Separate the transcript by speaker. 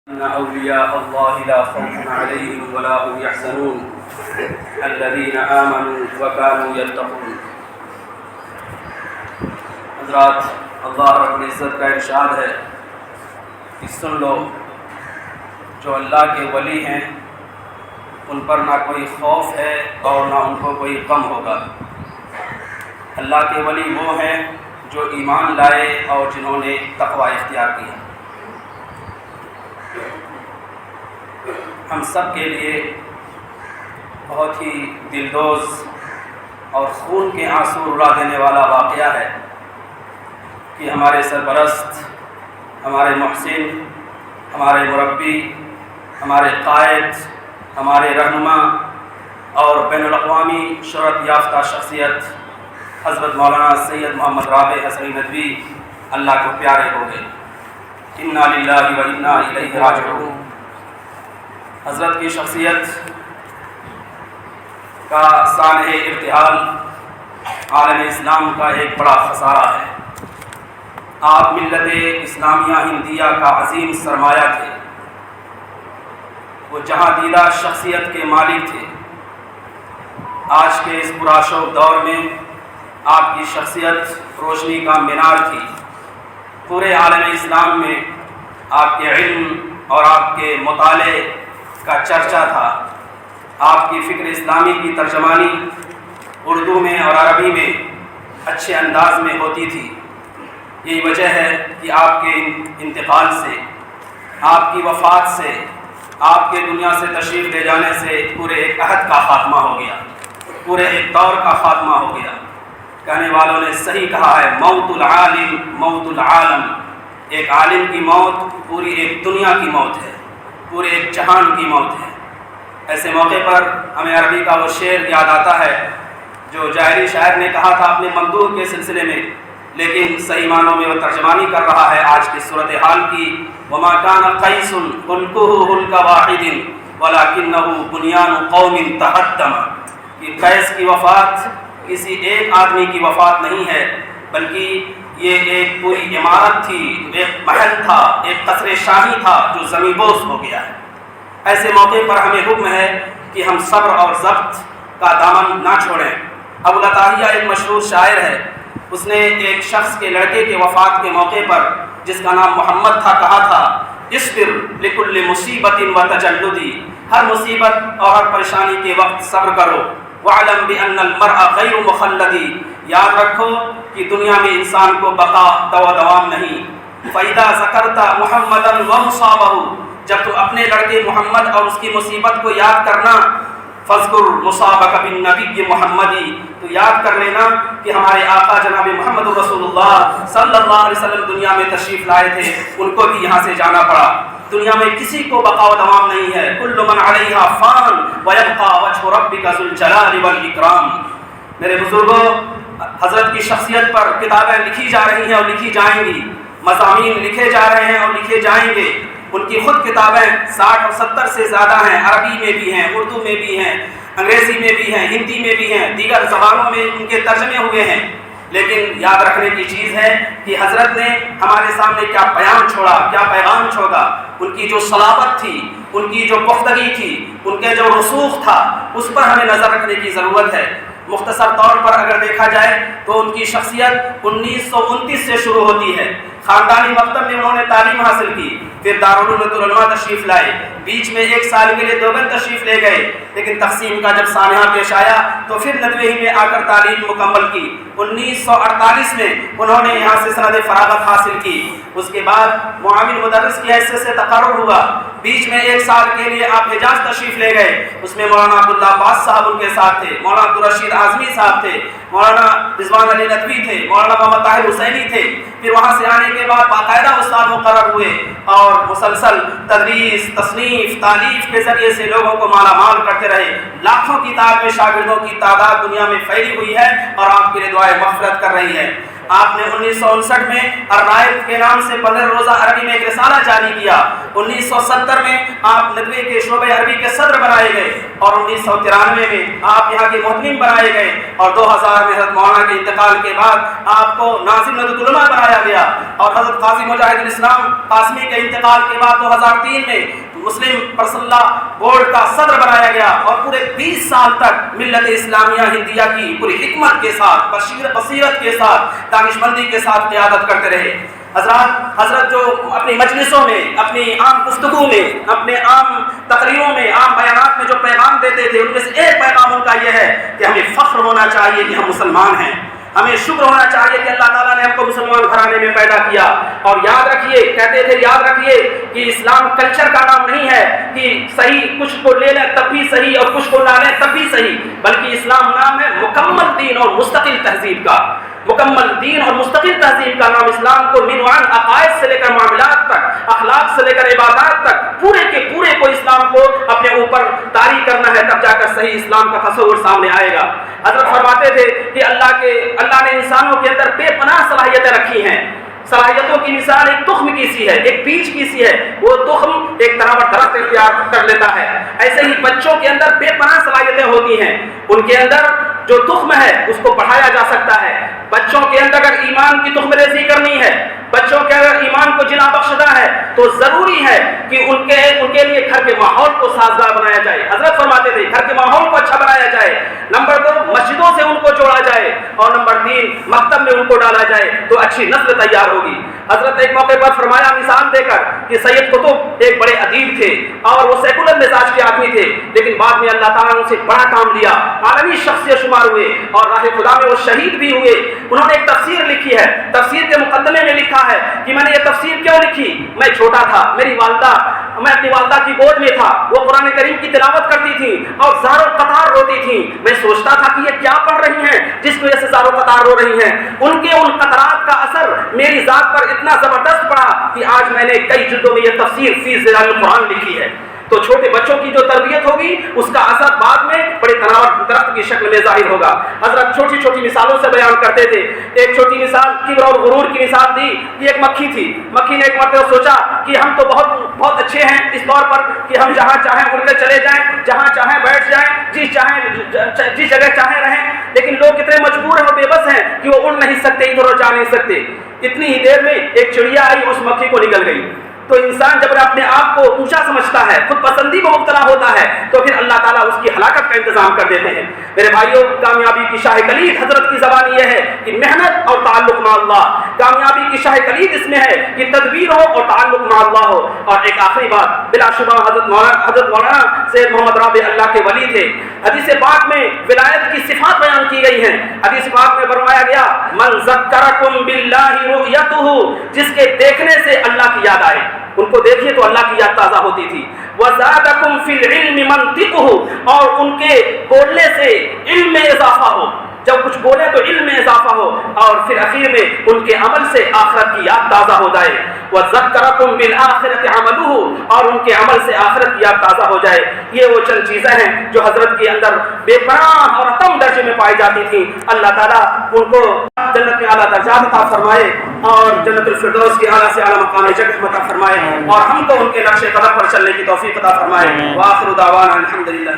Speaker 1: إن أولياء الله لا خوف عليهم ولا هم يحزنون الذين آمنوا وكانوا يتقون۔ حضرات، اللہ رب العزت کا ارشاد ہے کہ سن لو، جو اللہ کے ولی ہیں ان پر نہ کوئی خوف ہے اور نہ ان کو کوئی غم ہوگا۔ اللہ کے ولی وہ ہیں جو ایمان لائے اور جنہوں نے تقوی اختیار کیا۔ ہم سب کے لیے بہت ہی دلدوز اور خون کے آنسو رلا دینے والا واقعہ ہے کہ ہمارے سرپرست، ہمارے محسن، ہمارے مربی، ہمارے قائد، ہمارے رہنما اور بین الاقوامی شہرت یافتہ شخصیت حضرت مولانا سید محمد رابع حسنی ندوی اللہ کو پیارے ہو گئے۔ انا للہ و انا الیہ راجعون۔ حضرت کی شخصیت کا سانحہ ارتحال عالم اسلام کا ایک بڑا خسارہ ہے۔ آپ ملت اسلامیہ ہندیہ کا عظیم سرمایہ تھے، وہ جہاں دیدہ شخصیت کے مالک تھے۔ آج کے اس پرآشوق دور میں آپ کی شخصیت روشنی کا مینار تھی۔ پورے عالم اسلام میں آپ کے علم اور آپ کے مطالعے کا چرچا تھا۔ آپ کی فکر اسلامی کی ترجمانی اردو میں اور عربی میں اچھے انداز میں ہوتی تھی۔ یہی وجہ ہے کہ آپ کے انتقال سے، آپ کی وفات سے، آپ کے دنیا سے تشریف لے جانے سے پورے ایک عہد کا خاتمہ ہو گیا، پورے ایک دور کا خاتمہ ہو گیا۔ کہنے والوں نے صحیح کہا ہے، موت العالم موت العالم۔ ایک عالم کی موت پوری ایک دنیا کی موت ہے، پورے ایک جہان کی موت ہے۔ ایسے موقع پر ہمیں عربی کا وہ شعر یاد آتا ہے جو جاہلی شاعر نے کہا تھا اپنے ممدوح کے سلسلے میں، لیکن صحیح معنوں میں وہ ترجمانی کر رہا ہے آج کی صورتحال کی۔ وما كان قيس خلقه خلق واحد ولكنه بنيان قوم تهدم۔ کہ قیس کی وفات کسی ایک آدمی کی وفات نہیں ہے، بلکہ یہ ایک پوری عمارت تھی، ایک محل تھا، ایک قصر شاہی تھا جو زمین بوس ہو گیا ہے۔ ایسے موقع پر ہمیں حکم ہے کہ ہم صبر اور ضبط کا دامن نہ چھوڑیں۔ ابو العتاہیہ ایک مشہور شاعر ہے، اس نے ایک شخص کے لڑکے کے وفات کے موقع پر، جس کا نام محمد تھا، کہا تھا اصبر لکل مصیبت و تجلدی۔ ہر مصیبت اور ہر پریشانی کے وقت صبر کرو۔ وَعْلَمْ بِأَنَّ الْمَرْءَ غَيْرُ مُخَلَّدِ۔ یاد رکھو کہ دنیا میں انسان کو بقا دوام نہیں۔ فَإِذَا ذَكَرْتَ مُحَمَّدًا وَمُصَابَهُ۔ جب تم اپنے لڑکے محمد اور اس کی مصیبت کو یاد کرنا، فَاذْكُرْ مُصَابَكَ بِالنَّبِيِّ مُحَمَّدِ۔ تو یاد کر لینا کہ ہمارے آقا جناب محمد رسول اللہ صلی اللہ علیہ وسلم دنیا میں تشریف لائے تھے، ان کو بھی یہاں سے جانا پڑا۔ دنیا میں کسی کو بقا و دوام نہیں ہے۔ کل من علیہا فان ویبقى وجہ ربک ذو الجلال والاکرام۔ میرے بزرگوں، حضرت کی شخصیت پر کتابیں لکھی جا رہی ہیں اور لکھی جائیں گی، مضامین لکھے جا رہے ہیں اور لکھے جائیں گے۔ ان کی خود کتابیں 60 اور 70 سے زیادہ ہیں، عربی میں بھی ہیں، اردو میں بھی ہیں، انگریزی میں بھی ہیں، ہندی میں بھی ہیں، دیگر زبانوں میں ان کے ترجمے ہوئے ہیں۔ لیکن یاد رکھنے کی چیز ہے کہ حضرت نے ہمارے سامنے کیا بیان چھوڑا، کیا پیغام چھوڑا۔ ان کی جو صلابت تھی، ان کی جو پختگی تھی، ان کے جو رسوخ تھا، اس پر ہمیں نظر رکھنے کی ضرورت ہے۔ مختصر طور پر اگر دیکھا جائے تو ان کی شخصیت 1929 سے شروع ہوتی ہے۔ خاندانی مکتب میں انہوں نے تعلیم حاصل کی، پھر دارالعلوم العلماء تشریف لائے، بیچ میں 1 سال کے لیے دیوبند تشریف لے گئے، لیکن تقسیم کا جب سانحہ پیش آیا تو پھر ندوی میں آ کر تعلیم مکمل کی۔ 1948 میں انہوں نے یہاں سے سند فراغت حاصل کی۔ اس کے بعد معاون مدرس کی حیثیت سے تقرر ہوا۔ بیچ میں 1 سال کے لیے آپ حجاز تشریف لے گئے، اس میں مولانا عبداللہ عباس صاحب ان کے ساتھ تھے، مولانا عبدالرشید اعظمی صاحب تھے، مولانا رضوان علی ندوی تھے، مولانا محمد طاہر حسینی تھے۔ پھر وہاں سے آنے کے بعد باقاعدہ استاد مقرر ہوئے اور مسلسل تدریس، تصنیف، تالیف کے ذریعے سے لوگوں کو مالا مال کرتے رہے۔ لاکھوں کی تعداد میں شاگردوں کی تعداد دنیا میں پھیلی ہوئی ہے اور آپ کے لیے دعائیں مغفرت کر رہی ہے۔ آپ نے 1959 میں الرائد کے نام سے 15 روزہ عربی میں ایک رسالہ جاری کیا. 1970 میں آپ ندوے کے شعبہ عربی کے صدر بنائے گئے اور 1993 میں آپ یہاں کے محتمم بنائے گئے اور 2000 میں حضرت مولانا کے انتقال کے بعد آپ کو ناظم ندوۃ العلماء بنایا گیا اور حضرت قاضی مجاہد الاسلام قاسمی کے انتقال کے بعد 2003 میں مسلم پرسنل بورڈ کا صدر بنایا گیا اور پورے 20 سال تک ملت اسلامیہ ہندیہ کی پوری حکمت کے ساتھ بصیرت کے ساتھ دانشمندی کے ساتھ قیادت کرتے رہے. حضرت جو اپنی مجلسوں میں اپنی عام گفتگو میں اپنے عام تقریروں میں عام بیانات میں جو پیغام دیتے تھے ان میں سے ایک پیغام ان کا یہ ہے کہ ہمیں فخر ہونا چاہیے کہ ہم مسلمان ہیں, ہمیں شکر ہونا چاہیے کہ اللہ تعالیٰ نے ہم کو مسلمان گھرانے میں پیدا کیا. اور یاد رکھیے, کہتے تھے یاد رکھیے کہ اسلام کلچر کا نام نہیں ہے کہ صحیح کچھ کو لے لیں تب بھی صحیح اور کچھ کو نہ لیں تب بھی صحیح, بلکہ اسلام نام ہے مکمل دین اور مستقل تہذیب کا. مکمل دین اور مستقل تہذیب کا نام اسلام کو منوان عقائد سے لے کر معاملات تک, اخلاق سے لے کر عبادات تک پورے کے پورے کو اسلام کو اپنے اوپر طاری کرنا ہے, تب جا کر صحیح اسلام کا تصور سامنے آئے گا. حضرت فرماتے تھے کہ اللہ نے انسانوں کے اندر بے پناہ صلاحیتیں رکھی ہیں. صلاحیتوں کی مثال ایک تخم کی سی ہے, ایک بیج کی سی ہے. وہ تخم ایک تناور درخت اختیار کر لیتا ہے. ایسے ہی بچوں کے اندر بے پناہ صلاحیتیں ہوتی ہیں. ان کے اندر جو تخم ہے اس کو بڑھایا جا سکتا ہے. بچوں کے اندر اگر ایمان کی تخم ریزی کرنی ہے, بچوں کے اگر ایمان کو جلا بخشنا ہے تو ضروری ہے کہ ان کے لیے گھر کے ماحول کو سازگار بنایا جائے. حضرت فرماتے تھے گھر کے ماحول کو اچھا بنایا جائے. نمبر 2, مسجدوں سے ان کو جوڑا جائے. اور نمبر 3, مکتب میں ان کو ڈالا جائے تو اچھی نسل تیار ہوگی. حضرت ایک موقع پر فرمایا مثال دے کر کہ سید قطب ایک بڑے ادیب تھے اور وہ سیکولر مزاج کے آدمی تھے, لیکن بعد میں اللہ تعالیٰ نے ان سے بڑا کام لیا, عالمی شخصیت شمار ہوئے اور راہ خدا میں وہ شہید بھی ہوئے. انہوں نے ایک تفسیر لکھی ہے. تفسیر کے مقدمے میں لکھا ہے کہ میں نے یہ تفسیر کیوں لکھی, میں چھوٹا تھا, میں اپنی والدہ کی گود میں تھا, وہ قرآن کریم کی تلاوت کرتی تھی اور زار و قطار روتی تھی. میں سوچتا تھا کہ یہ کیا پڑھ رہی ہیں جس کی وجہ سے زار و قطار رو رہی ہیں. ان کے ان قطرات کا اثر میری ذات پر اتنا زبردست پڑا کہ آج میں نے کئی جلدوں میں یہ تفسیر فی ظلال القرآن لکھی ہے. تو چھوٹے بچوں کی جو تربیت ہوگی اس کا اثر بعد میں بڑے تناور درخت کی شکل میں ظاہر ہوگا. حضرت چھوٹی چھوٹی مثالوں سے بیان کرتے تھے. ایک چھوٹی مثال کبر اور غرور کی مثال دی کہ ایک مکھی تھی. مکھی نے ایک مرتبہ سوچا کہ ہم تو بہت اچھے ہیں اس طور پر کہ ہم جہاں چاہیں اڑ کر چلے جائیں, جہاں چاہیں بیٹھ جائیں, جس جگہ چاہیں رہیں, لیکن لوگ کتنے مجبور ہیں اور بے بس ہیں کہ وہ اڑ نہیں سکتے, ادھر اور جا نہیں سکتے. اتنی ہی دیر میں ایک چڑیا آئی, اس مکھی کو نگل گئی. تو انسان جب اپنے آپ کو اونچا سمجھتا ہے, خود پسندی کو مبتلا ہوتا ہے, تو پھر اللہ تعالیٰ اس کی ہلاکت کا انتظام کر دیتے ہیں. میرے بھائیوں, کامیابی کی شاہ کلید حضرت کی زبان یہ ہے کہ محنت اور تعلق مع اللہ. کامیابی کی شاہ کلید اس میں ہے کہ تدبیر ہو اور تعلق مع اللہ ہو. اور ایک آخری بات, بلا شبہ حضرت مولانا سید محمد رابع اللہ کے ولی تھے. حدیث پاک میں ولایت کی صفات بیان کی گئی ہیں. حدیث پاک میں فرمایا گیا من ذکرکم باللہ رؤیتہ, جس کے دیکھنے سے اللہ کی یاد آئے. ان کو دیکھیے تو اللہ کی یاد تازہ ہوتی تھی. وَزَادَكُمْ فِي الْعِلْمِ مَنْطِقُهُ, اور ان کے بولنے سے علم میں اضافہ ہو. جب کچھ بولے تو علم میں اضافہ ہو, اور پھر اخیر میں ان کے عمل سے آخرت کی یاد تازہ ہو جائے. وَذَكَّرَكُمْ بِالْآخِرَةِ عَمَلُهُ, اور ان کے عمل سے آخرت کی یاد تازہ ہو جائے. یہ وہ چند چیزیں ہیں جو حضرت کے اندر بے پناہ اور اتم درجے میں پائی جاتی تھیں. اللہ تعالیٰ ان کو جنت میں اعلیٰ درجات عطا فرمائے اور جنت الفردوس کے اعلیٰ سے اعلیٰ مقام جنت عطا فرمائے, اور ہم کو ان کے نقش قدم پر چلنے کی توفیق عطا فرمائے. وآخر دعوانا الحمدللہ.